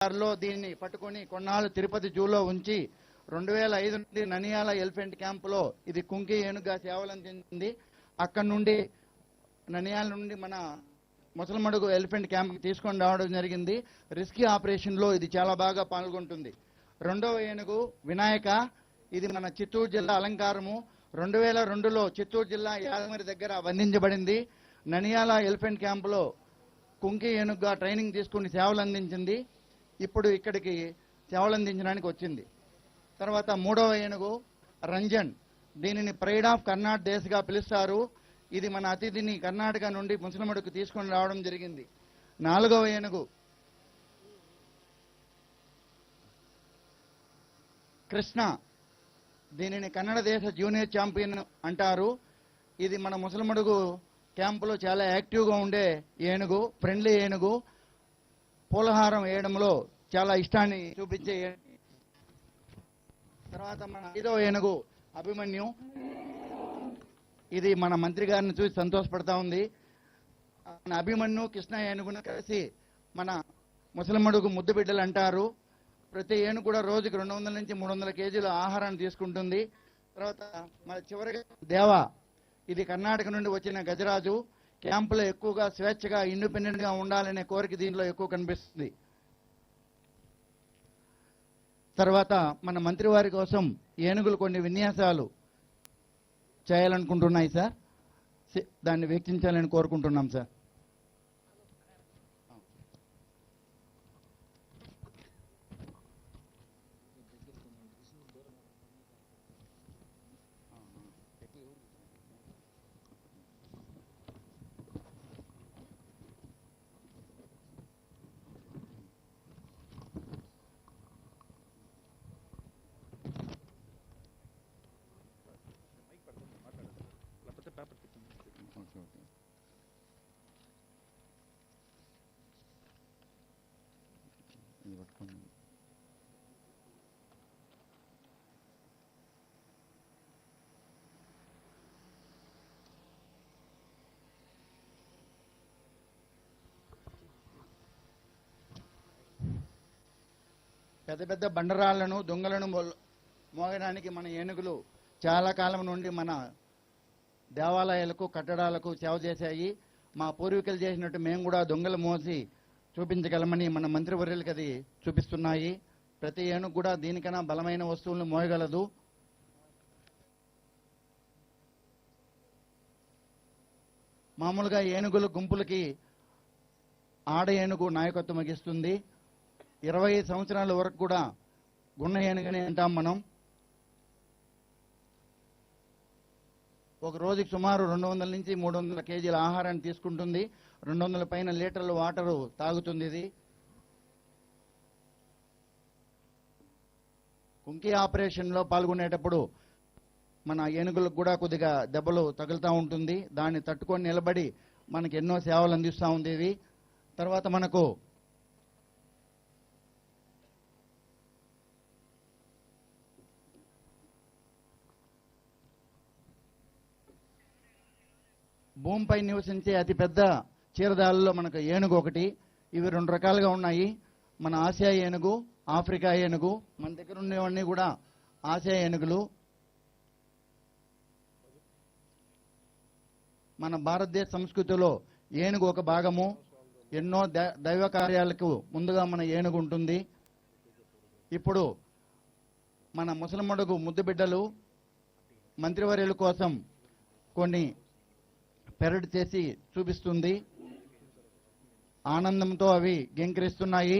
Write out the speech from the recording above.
లో దీన్ని పట్టుకొని కొన్నాళ్ళు తిరుపతి జూలో ఉంచి 2005 నుండి ననియాల ఎలిఫెంట్ క్యాంపులో ఇది కుంకి ఏనుగుగా సేవలందించింది. అక్కడి నుండి ననియాల నుండి మన ముసలమడుగు ఎలిఫెంట్ క్యాంప్కి తీసుకొని రావడం జరిగింది. రెస్క్యూ ఆపరేషన్లో ఇది చాలా బాగా పాల్గొంటుంది. రెండవ ఏనుగు వినాయక, ఇది మన చిత్తూరు జిల్లా అలంకారము. 2002లో చిత్తూరు జిల్లా యాదగిరి దగ్గర బంధించబడింది. ననియాల ఎలిఫెంట్ క్యాంపులో కుంకి ఏనుగుగా ట్రైనింగ్ తీసుకుని సేవలు అందించింది. ఇప్పుడు ఇక్కడికి సేవలు అందించడానికి వచ్చింది. తర్వాత మూడవ ఏనుగు రంజన్, దీనిని ప్రైడ్ ఆఫ్ కర్ణాటక దేశగా పిలుస్తారు. ఇది మన అతిథిని కర్ణాటక నుండి ముసలమడుకు తీసుకొని రావడం జరిగింది. నాలుగవ ఏనుగు కృష్ణ, దీనిని కన్నడ దేశ జూనియర్ ఛాంపియన్ అంటారు. ఇది మన ముసలమడుగు క్యాంపులో చాలా యాక్టివ్గా ఉండే ఏనుగు, ఫ్రెండ్లీ ఏనుగు. పూలహారం వేయడంలో చాలా ఇష్టాన్ని చూపించే. తర్వాత మన ఐదవ ఏనుగు అభిమన్యు, ఇది మన మంత్రి గారిని చూసి సంతోషపడతా ఉంది. మన అభిమన్యు కృష్ణ ఏనుగును కలిసి మన ముసలమడుగు ముద్దు బిడ్డలు అంటారు. ప్రతి ఏనుగు కూడా రోజుకి 200 నుంచి 300 కేజీల ఆహారాన్ని తీసుకుంటుంది. తర్వాత మన చివరిగా దేవా, ఇది కర్ణాటక నుండి వచ్చిన గజరాజు. క్యాంపులో ఎక్కువగా స్వేచ్ఛగా ఇండిపెండెంట్ గా ఉండాలనే కోరిక దీనిలో ఎక్కువ కనిపిస్తుంది. తర్వాత మన మంత్రి వారి కోసం ఏనుగులు కొన్ని విన్యాసాలు చేయాలనుకుంటున్నాయి సార్, దాన్ని వీక్షించాలని కోరుకుంటున్నాం సార్. పెద్ద పెద్ద బండరాళ్లను దొంగలను మోగడానికి మన ఏనుగులు చాలా కాలం నుండి మన దేవాలయాలకు కట్టడాలకు సేవ చేశాయి. మా పూర్వీకులు చేసినట్టు మేము కూడా దొంగలు మోసి చూపించగలమని మన మంత్రివర్యులకి అది చూపిస్తున్నాయి. ప్రతి ఏనుగు కూడా దీనికన్నా బలమైన వస్తువులను మోయగలదు. మామూలుగా ఏనుగుల గుంపులకి ఆడ ఏనుగు నాయకత్వం వహిస్తుంది. 20 సంవత్సరాల వరకు కూడా గున్న ఏనుగని అంటాం మనం. ఒక రోజుకి సుమారు 200 నుంచి 300 కేజీల ఆహారాన్ని తీసుకుంటుంది. 200 పైన లీటర్ల వాటరు తాగుతుంది. ఇది కుంకి ఆపరేషన్లో పాల్గొనేటప్పుడు మన ఏనుగులకు కూడా కొద్దిగా దెబ్బలు తగులుతూ ఉంటుంది. దాన్ని తట్టుకొని నిలబడి మనకి ఎన్నో సేవలు అందిస్తూ ఉంది ఇది. తర్వాత మనకు భూమిపై నివసించే అతిపెద్ద చీరదాలలో మనకు ఏనుగు ఒకటి. ఇవి 2 రకాలుగా ఉన్నాయి. మన ఆసియా ఏనుగు, ఆఫ్రికా ఏనుగు. మన దగ్గర ఉండేవన్నీ కూడా ఆసియా ఏనుగులు. మన భారతదేశ సంస్కృతిలో ఏనుగు ఒక భాగము. ఎన్నో దైవ కార్యాలకు ముందుగా మన ఏనుగు ఉంటుంది. ఇప్పుడు మన ముసలమడుగు ముద్దు బిడ్డలు మంత్రివర్యుల కోసం కొన్ని పెరడ్ చేసి చూపిస్తుంది. ఆనందంతో అవి గెంకిరిస్తున్నాయి.